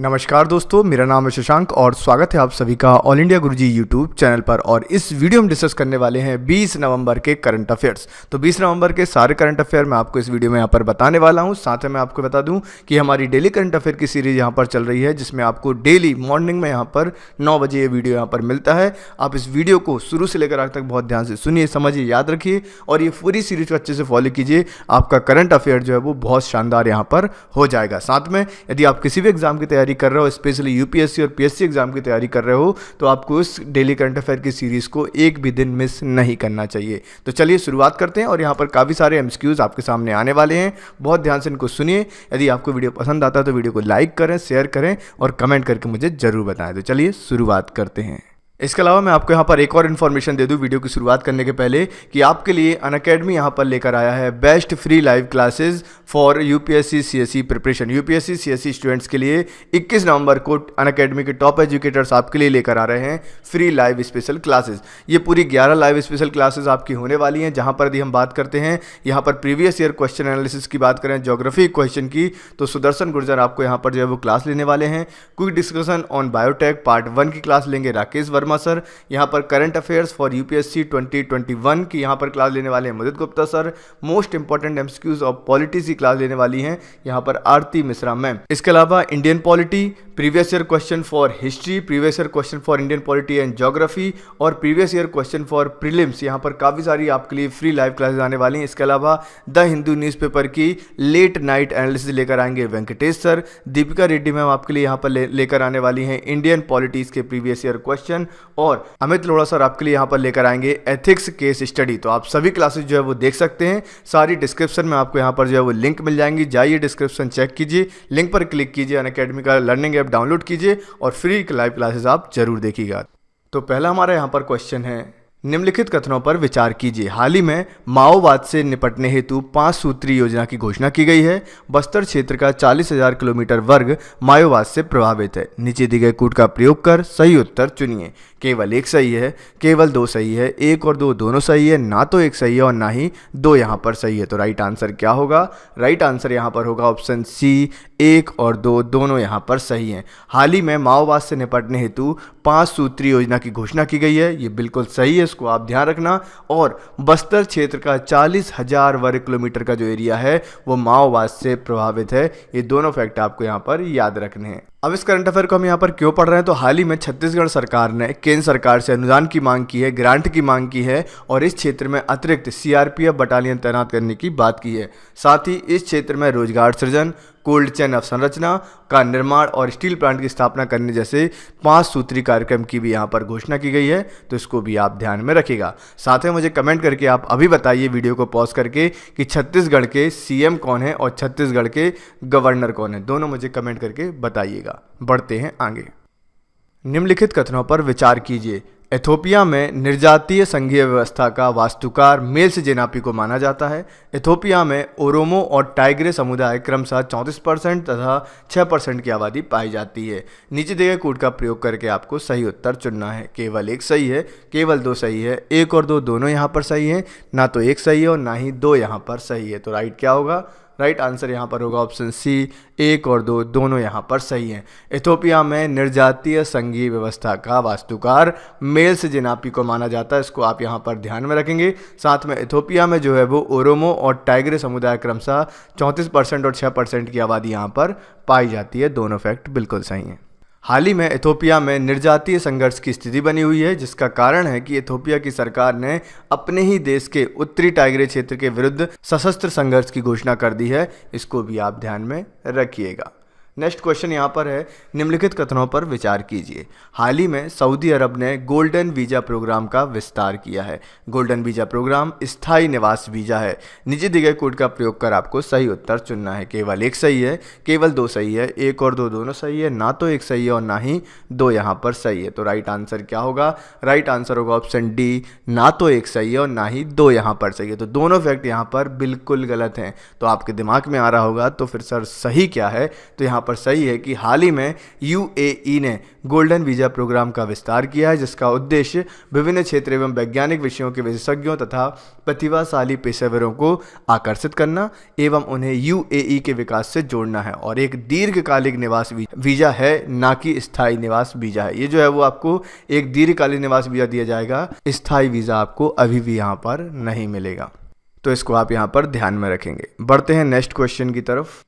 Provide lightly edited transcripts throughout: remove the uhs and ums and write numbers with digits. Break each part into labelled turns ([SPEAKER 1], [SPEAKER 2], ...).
[SPEAKER 1] नमस्कार दोस्तों, मेरा नाम है शशांक और स्वागत है आप सभी का ऑल इंडिया गुरुजी यूट्यूब चैनल पर। और इस वीडियो में डिस्कस करने वाले हैं 20 नवंबर के करंट अफेयर्स। तो 20 नवंबर के सारे करंट अफेयर मैं आपको इस वीडियो में यहाँ पर बताने वाला हूँ। साथ में मैं आपको बता दूँ कि हमारी डेली करंट अफेयर की सीरीज यहाँ पर चल रही है, जिसमें आपको डेली मॉर्निंग में यहाँ पर 9 बजे ये वीडियो यहाँ पर मिलता है। आप इस वीडियो को शुरू से लेकर आगे तक बहुत ध्यान से सुनिए, समझिए, याद रखिए और ये पूरी सीरीज को अच्छे से फॉलो कीजिए। आपका करंट अफेयर जो है वो बहुत शानदार यहाँ पर हो जाएगा। साथ में यदि आप किसी भी एग्जाम की तैयारी कर रहे हो, स्पेशली यूपीएससी और पीएससी एग्जाम की तैयारी कर रहे हो, तो आपको इस डेली करंट अफेयर की सीरीज को एक भी दिन मिस नहीं करना चाहिए। तो चलिए शुरुआत करते हैं। और यहाँ पर काफ़ी सारे एमसीक्यूज आपके सामने आने वाले हैं, बहुत ध्यान से इनको सुनिए। यदि आपको वीडियो पसंद आता है तो वीडियो को लाइक करें, शेयर करें और कमेंट करके मुझे जरूर बताएं। तो चलिए शुरुआत करते हैं। इसके अलावा मैं आपको यहाँ पर एक और इन्फॉर्मेशन दे दूँ वीडियो की शुरुआत करने के पहले कि आपके लिए अनअकैडमी यहाँ पर लेकर आया है best free live classes for UPSC CSE preparation. UPSC CSE students के लिए 21 नवंबर को अनअकैडमी के टॉप एजुकेटर्स आपके लिए लेकर आ रहे हैं फ्री लाइव स्पेशल क्लासेस। ये पूरी 11 लाइव स्पेशल क्लासेस आपकी होने वाली हैं, जहाँ पर यदि हम बात करते हैं यहाँ पर प्रीवियस ईयर क्वेश्चन एनालिसिस की बात करें, ज्योग्राफी क्वेश्चन की, तो सुदर्शन गुर्जर आपको यहाँ पर जो है वो क्लास लेने वाले हैं। Quick discussion on biotech part 1 की क्लास लेंगे राकेश वर्मा सर। यहाँ पर करंट अफेयर्स फॉर यूपीएससी 2021 की यहाँ पर क्लास लेने वाले हैं Mudit Gupta sir. Most important MCQs of polity की क्लास लेने वाली हैं यहाँ पर आरती मिश्रा मैम। इसके अलावा Indian polity, previous year question for history, previous year question for Indian polity and geography और previous year question for prelims, यहाँ पर काफ़ी सारी आपके लिए फ्री लाइव क्लासेस आने वाली हैं। इसके अलावा द हिंदू न्यूज़पेपर की लेट नाइट एनालिसिस लेकर आएंगे वेंकटेश सर। दीपिका रेड्डी मैम आपके लिए यहाँ पर लेकर आने वाली हैं इंडियन पॉलिटीज के प्रीवियस ईयर क्वेश्चन। और अमित लोढ़ा सर आपके लिए यहाँ पर लेकर आएंगे एथिक्स केस स्टडी। तो आप सभी क्लासेस जो है वो देख सकते हैं, सारी डिस्क्रिप्शन में आपको यहाँ पर जो है वो लिंक मिल जाएंगी। जाइए डिस्क्रिप्शन चेक कीजिए, लिंक पर क्लिक कीजिए, अनअकैडमी का लर्निंग ऐप डाउनलोड कीजिए और फ्री लाइव क्लासेस आप जरूर देखिएगा। तो पहला हमारा यहाँ पर क्वेश्चन है, निम्नलिखित कथनों पर विचार कीजिए। हाल ही में माओवाद से निपटने हेतु 5 सूत्री योजना की घोषणा की गई है। बस्तर क्षेत्र का 40,000 किलोमीटर वर्ग माओवाद से प्रभावित है। नीचे दिए गए कूट का प्रयोग कर सही उत्तर चुनिए। केवल एक सही है, केवल दो सही है, एक और दो दोनों सही है, ना तो एक सही है और ना ही दो यहाँ पर सही है। तो राइट आंसर क्या होगा? राइट आंसर यहाँ पर होगा ऑप्शन सी, एक और दो दोनों यहाँ पर सही हैं। हाल ही में माओवाद से निपटने हेतु 5 सूत्री योजना की घोषणा की गई है, ये बिल्कुल सही है, इसको आप ध्यान रखना। और बस्तर क्षेत्र का 40,000 वर्ग किलोमीटर का जो एरिया है वो माओवाद से प्रभावित है। ये दोनों फैक्ट आपको यहाँ पर याद रखने हैं। अब इस करंट अफेयर को हम यहाँ पर क्यों पढ़ रहे हैं, तो हाल ही में छत्तीसगढ़ सरकार ने केंद्र सरकार से अनुदान की मांग की है, ग्रांट की मांग की है और इस क्षेत्र में अतिरिक्त सीआरपीएफ बटालियन तैनात करने की बात की है। साथ ही इस क्षेत्र में रोजगार सृजन, कोल्ड चेन अवसंरचना का निर्माण और स्टील प्लांट की स्थापना करने जैसे 5 सूत्री कार्यक्रम की भी यहाँ पर घोषणा की गई है। तो इसको भी आप ध्यान में रखिएगा। साथ में मुझे कमेंट करके आप अभी बताइए वीडियो को पॉज करके कि छत्तीसगढ़ के सीएम कौन है और छत्तीसगढ़ के गवर्नर कौन है, दोनों मुझे कमेंट करके बताइएगा। बढ़ते हैं आगे। निम्नलिखित कथनों पर विचार कीजिए। इथोपिया में निर्जातीय संघीय व्यवस्था का वास्तुकार मेल्स जेनापी को माना जाता है। इथोपिया में ओरोमो और टाइग्रे समुदाय क्रमशः 34% तथा 6% की आबादी पाई जाती है। नीचे दिए गए कूट का प्रयोग करके आपको सही उत्तर चुनना है। केवल एक सही है, केवल दो सही है, एक और दो दोनों यहाँ पर सही है, ना तो एक सही है और ना ही दो यहाँ पर सही है। तो राइट क्या होगा? राइट आंसर यहाँ पर होगा ऑप्शन सी, एक और दो दोनों यहाँ पर सही हैं। इथोपिया में निर्जातीय संघीय व्यवस्था का वास्तुकार मेल्स जेनापी को माना जाता है, इसको आप यहाँ पर ध्यान में रखेंगे। साथ में इथोपिया में जो है वो ओरोमो और टाइग्रे समुदाय क्रमशः 34% और 6% की आबादी यहाँ पर पाई जाती है। दोनों फैक्ट बिल्कुल सही हैं। हाल ही में इथोपिया में निर्जातीय संघर्ष की स्थिति बनी हुई है, जिसका कारण है कि इथोपिया की सरकार ने अपने ही देश के उत्तरी टाइग्रे क्षेत्र के विरुद्ध सशस्त्र संघर्ष की घोषणा कर दी है। इसको भी आप ध्यान में रखिएगा। नेक्स्ट क्वेश्चन यहाँ पर है, निम्नलिखित कथनों पर विचार कीजिए। हाल ही में सऊदी अरब ने गोल्डन वीजा प्रोग्राम का विस्तार किया है। गोल्डन वीजा प्रोग्राम स्थायी निवास वीजा है। नीचे दिए गए कोड का प्रयोग कर आपको सही उत्तर चुनना है। केवल एक सही है, केवल दो सही है, एक और दो दोनों सही है, ना तो एक सही है और ना ही दो यहाँ पर सही है। तो राइट आंसर क्या होगा? राइट आंसर होगा ऑप्शन डी, ना तो एक सही है और ना ही दो यहाँ पर सही है। तो दोनों फैक्ट यहाँ पर बिल्कुल गलत हैं। तो आपके दिमाग में आ रहा होगा तो फिर सर सही क्या है, तो यहाँ यहाँ पर सही है कि हाल ही में यूएई ने गोल्डन वीज़ा प्रोग्राम का विस्तार किया है, जिसका उद्देश्य विभिन्न क्षेत्र एवं वैज्ञानिक विषयों के विशेषज्ञों तथा प्रतिभाशाली पेशेवरों को आकर्षित करना एवं उन्हें यूएई के विकास से जोड़ना है। और एक दीर्घकालिक निवास वीज़ा है, ना कि स्थायी निवास वीज़ा है। ये जो है वो आपको एक दीर्घकालिक निवास वीज़ा दिया जाएगा, स्थायी वीज़ा आपको अभी भी यहाँ पर नहीं मिलेगा। तो इसको आप यहाँ पर ध्यान में रखेंगे। बढ़ते हैं नेक्स्ट क्वेश्चन की तरफ।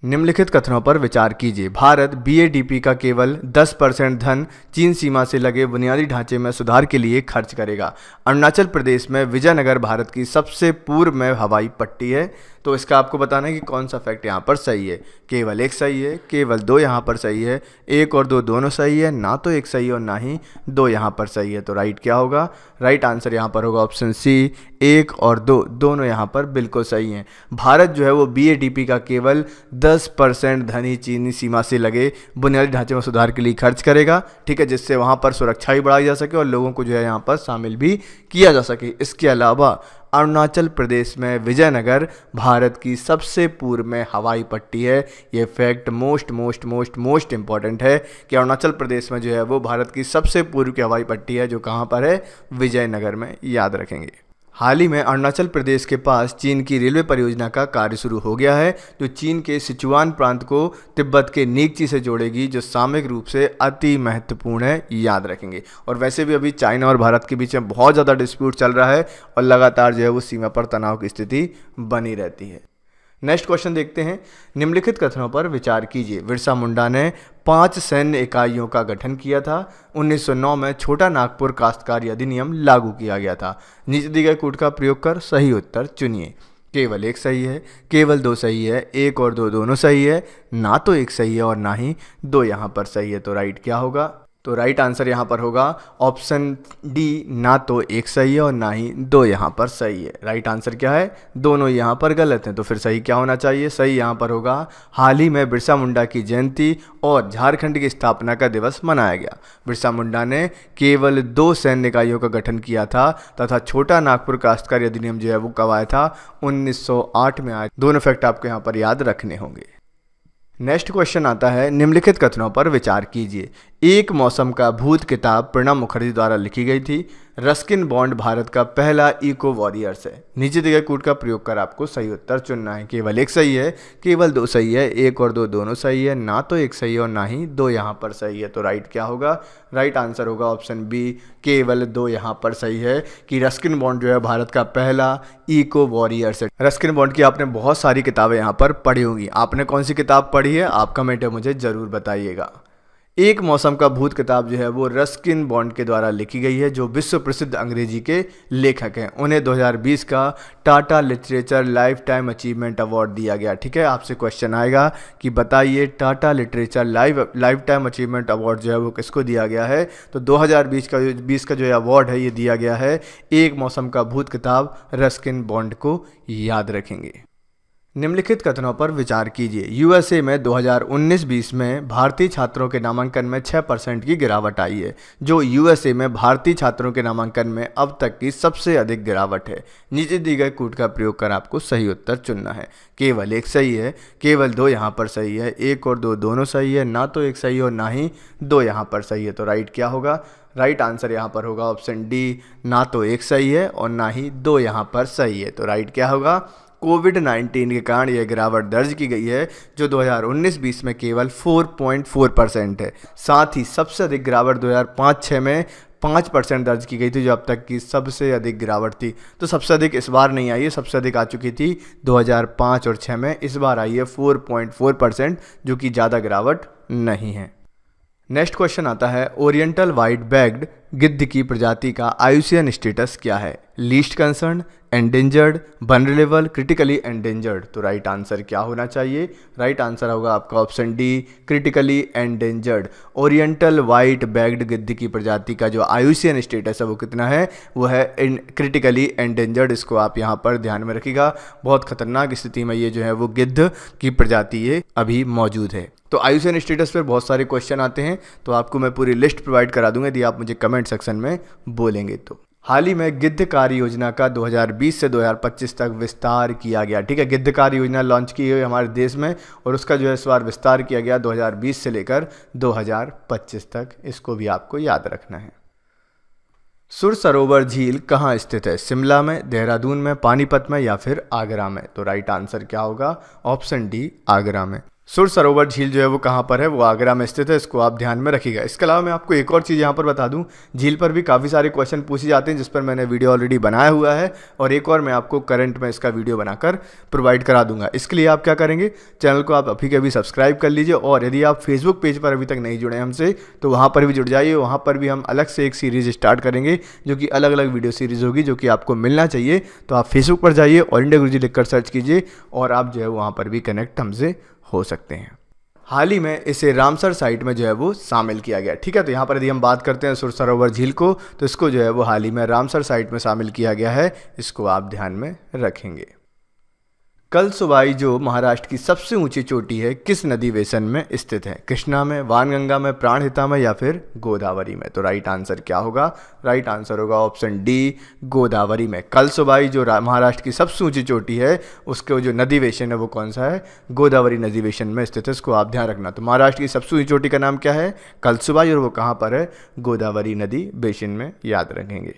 [SPEAKER 1] निम्नलिखित कथनों पर विचार कीजिए। भारत बीएडीपी का केवल 10% धन चीन सीमा से लगे बुनियादी ढांचे में सुधार के लिए खर्च करेगा। अरुणाचल प्रदेश में विजयनगर भारत की सबसे पूर्व में हवाई पट्टी है। तो इसका आपको बताना है कि कौन सा फैक्ट यहाँ पर सही है। केवल एक सही है, केवल दो यहाँ पर सही है, एक और दो दोनों सही है, ना तो एक सही और ना ही दो यहाँ पर सही है। तो राइट क्या होगा? राइट आंसर यहाँ पर होगा ऑप्शन सी, एक और दो दोनों यहाँ पर बिल्कुल सही हैं। भारत जो है वो बीएडीपी का केवल 10% धन ही चीनी सीमा से लगे बुनियादी ढांचे में सुधार के लिए खर्च करेगा, ठीक है, जिससे वहाँ पर सुरक्षा भी बढ़ाई जा सके और लोगों को जो है यहाँ पर शामिल भी किया जा सके। इसके अलावा अरुणाचल प्रदेश में विजयनगर भारत की सबसे पूर्व में हवाई पट्टी है। ये फैक्ट मोस्ट इंपॉर्टेंट है कि अरुणाचल प्रदेश में जो है वो भारत की सबसे पूर्व की हवाई पट्टी है, जो कहाँ पर है? विजयनगर में। याद रखेंगे। हाल ही में अरुणाचल प्रदेश के पास चीन की रेलवे परियोजना का कार्य शुरू हो गया है, जो चीन के सिचुआन प्रांत को तिब्बत के नीकची से जोड़ेगी, जो सामयिक रूप से अति महत्वपूर्ण है। याद रखेंगे। और वैसे भी अभी चाइना और भारत के बीच में बहुत ज़्यादा डिस्प्यूट चल रहा है और लगातार जो है वो सीमा पर तनाव की स्थिति बनी रहती है। नेक्स्ट क्वेश्चन देखते हैं। निम्नलिखित कथनों पर विचार कीजिए। बिरसा मुंडा ने 5 सैन्य इकाइयों का गठन किया था। 1909 में छोटा नागपुर काश्तकारी अधिनियम लागू किया गया था। नीचे दिए गए कूट का प्रयोग कर सही उत्तर चुनिए। केवल एक सही है, केवल दो सही है, एक और दो दोनों सही है, ना तो एक सही है और ना ही दो यहाँ पर सही है। तो राइट क्या होगा? तो राइट आंसर यहाँ पर होगा ऑप्शन डी, ना तो एक सही है और ना ही दो यहाँ पर सही है। राइट आंसर क्या है? दोनों यहाँ पर गलत हैं। तो फिर सही क्या होना चाहिए? सही यहाँ पर होगा हाल ही में बिरसा मुंडा की जयंती और झारखंड की स्थापना का दिवस मनाया गया। बिरसा मुंडा ने केवल 2 सैन्य इकाइयों का गठन किया था तथा छोटा नागपुर काश्तकारी अधिनियम जो है वो कब आया था? 1908 में आया। दोनों फैक्ट आपको यहाँ पर याद रखने होंगे। नेक्स्ट क्वेश्चन आता है। निम्नलिखित कथनों पर विचार कीजिए। एक मौसम का भूत किताब प्रणब मुखर्जी द्वारा लिखी गई थी। रस्किन बॉन्ड भारत का पहला इको वॉरियर्स है। नीचे दिए गए कूट का प्रयोग कर आपको सही उत्तर चुनना है। केवल एक सही है, केवल दो सही है, एक और दो दोनों सही है, ना तो एक सही और ना ही दो यहाँ पर सही है। तो राइट क्या होगा? राइट आंसर होगा ऑप्शन बी, केवल दो यहाँ पर सही है कि रस्किन बॉन्ड जो है भारत का पहला इको वॉरियर्स है। रस्किन बॉन्ड की आपने बहुत सारी किताबें यहाँ पर पढ़ी होंगी। आपने कौन सी किताब पढ़ी है? आप कमेंट में मुझे ज़रूर बताइएगा। एक मौसम का भूत किताब जो है वो रस्किन बॉन्ड के द्वारा लिखी गई है, जो विश्व प्रसिद्ध अंग्रेजी के लेखक हैं। उन्हें 2020 का Tata literature life time achievement award दिया गया। ठीक है, आपसे क्वेश्चन आएगा कि बताइए Tata literature life time achievement award जो है वो किसको दिया गया है? तो 2020 का जो अवार्ड है ये दिया गया है एक मौसम का भूत किताब रस्किन बॉन्ड को। याद रखेंगे। निम्नलिखित कथनों पर विचार कीजिए। यूएसए में 2019-20 में भारतीय छात्रों के नामांकन में 6% की गिरावट आई है, जो यूएसए में भारतीय छात्रों के नामांकन में अब तक की सबसे अधिक गिरावट है। नीचे दिए गए कूट का प्रयोग कर आपको सही उत्तर चुनना है। केवल एक सही है, केवल दो यहाँ पर सही है, एक और दो दोनों सही है, ना तो एक सही और ना ही दो यहाँ पर सही है। तो राइट क्या होगा? राइट आंसर यहाँ पर होगा ऑप्शन डी, ना तो एक सही है और ना ही दो यहाँ पर सही है। तो राइट क्या होगा? कोविड-19 के कारण यह गिरावट दर्ज की गई है, जो 2019-20 में केवल 4.4% है। साथ ही सबसे अधिक गिरावट 2005-06 में 5% दर्ज की गई थी, जो अब तक की सबसे अधिक गिरावट थी। तो सबसे अधिक इस बार नहीं आई है, सबसे अधिक आ चुकी थी 2005 और 6 में। इस बार आई है 4.4%, जो कि ज़्यादा गिरावट नहीं है। नेक्स्ट क्वेश्चन आता है। ओरिएंटल वाइट बैग्ड गिद्ध की प्रजाति का IUCN स्टेटस क्या है? Least concern, endangered, vulnerable, critically endangered. तो राइट आंसर क्या होना चाहिए? राइट आंसर होगा आपका option D, critically endangered. Oriental white bagged गिद्ध की प्रजाति का जो IUCN स्टेटस है वो कितना है? वो है क्रिटिकली एंडेंजर्ड। इसको आप यहाँ पर ध्यान में रखिएगा। बहुत खतरनाक स्थिति में ये जो है वो गिद्ध की प्रजाति ये अभी मौजूद है। तो IUCN स्टेटस पर बहुत सारे क्वेश्चन आते हैं, तो आपको मैं पूरी लिस्ट प्रोवाइड करा दूंगा यदि आप मुझे कमेंट सेक्शन में बोलेंगे तो। हाल ही में गिद्ध कार्य योजना का 2020 से 2025 तक विस्तार किया गया। ठीक है, गिद्ध कार्य योजना लॉन्च की हुई हमारे देश में और उसका जो है इस बार विस्तार किया गया 2020 से लेकर 2025 तक। इसको भी आपको याद रखना है। सुर सरोवर झील कहाँ स्थित है? शिमला में, देहरादून में, पानीपत में या फिर आगरा में? तो राइट आंसर क्या होगा? ऑप्शन डी, आगरा में। सुर सरोवर झील जो है वो कहाँ पर है? वो आगरा में स्थित है। इसको आप ध्यान में रखिएगा। इसके अलावा मैं आपको एक और चीज़ यहाँ पर बता दूँ, झील पर भी काफ़ी सारे क्वेश्चन पूछे जाते हैं जिस पर मैंने वीडियो ऑलरेडी बनाया हुआ है और एक और मैं आपको करंट में इसका वीडियो बनाकर प्रोवाइड करा दूंगा। इसके लिए आप क्या करेंगे, चैनल को आप अभी के अभी सब्सक्राइब कर लीजिए और यदि आप फेसबुक पेज पर अभी तक नहीं जुड़े हमसे तो वहाँ पर भी जुड़ जाइए। वहाँ पर भी हम अलग से एक सीरीज़ स्टार्ट करेंगे जो कि अलग अलग वीडियो सीरीज़ होगी जो कि आपको मिलना चाहिए। तो आप फेसबुक पर जाइए, ऑल इंडिया गुरुजी लिखकर सर्च कीजिए और आप जो है वहाँ पर भी कनेक्ट हमसे हो सकते हैं। हाल ही में इसे रामसर साइट में जो है वो शामिल किया गया। ठीक है, तो यहाँ पर यदि हम बात करते हैं सुर सरोवर झील को तो इसको जो है वो हाल ही में रामसर साइट में शामिल किया गया है। इसको आप ध्यान में रखेंगे। कलसुबाई जो महाराष्ट्र की सबसे ऊंची चोटी है किस नदी बेसिन में स्थित है? कृष्णा में, वानगंगा में, प्राणहिता में या फिर गोदावरी में? तो राइट आंसर क्या होगा? राइट आंसर होगा ऑप्शन डी, गोदावरी में। कलसुबाई जो महाराष्ट्र की सबसे ऊंची चोटी है उसके जो नदी बेसिन है वो कौन सा है? गोदावरी नदी बेसिन में स्थित है। इसको आप ध्यान रखना। तो महाराष्ट्र की सबसे ऊंची चोटी का नाम क्या है? कलसुबाई और वो कहाँ पर है? गोदावरी नदी बेसिन में, याद रखेंगे।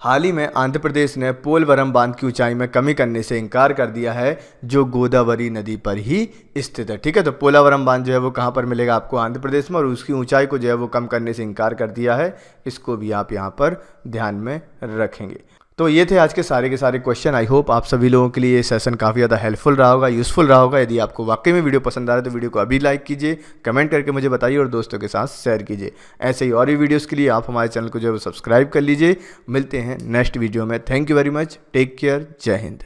[SPEAKER 1] हाल ही में आंध्र प्रदेश ने पोलवरम बांध की ऊंचाई में कमी करने से इनकार कर दिया है जो गोदावरी नदी पर ही स्थित है। ठीक है, तो पोलावरम बांध जो है वो कहाँ पर मिलेगा आपको? आंध्र प्रदेश में, और उसकी ऊंचाई को जो है वो कम करने से इनकार कर दिया है। इसको भी आप यहाँ पर ध्यान में रखेंगे। तो ये थे आज के सारे क्वेश्चन। आई होप आप सभी लोगों के लिए ये सेशन काफ़ी ज़्यादा हेल्पफुल रहा होगा, यूज़फुल रहा होगा। यदि आपको वाकई में वीडियो पसंद आ रहा है तो वीडियो को अभी लाइक कीजिए, कमेंट करके मुझे बताइए और दोस्तों के साथ शेयर कीजिए। ऐसे ही और भी वीडियोज़ के लिए आप हमारे चैनल को जो है वो सब्सक्राइब कर लीजिए। मिलते हैं नेक्स्ट वीडियो में। Thank you very much, take care, Jai Hind.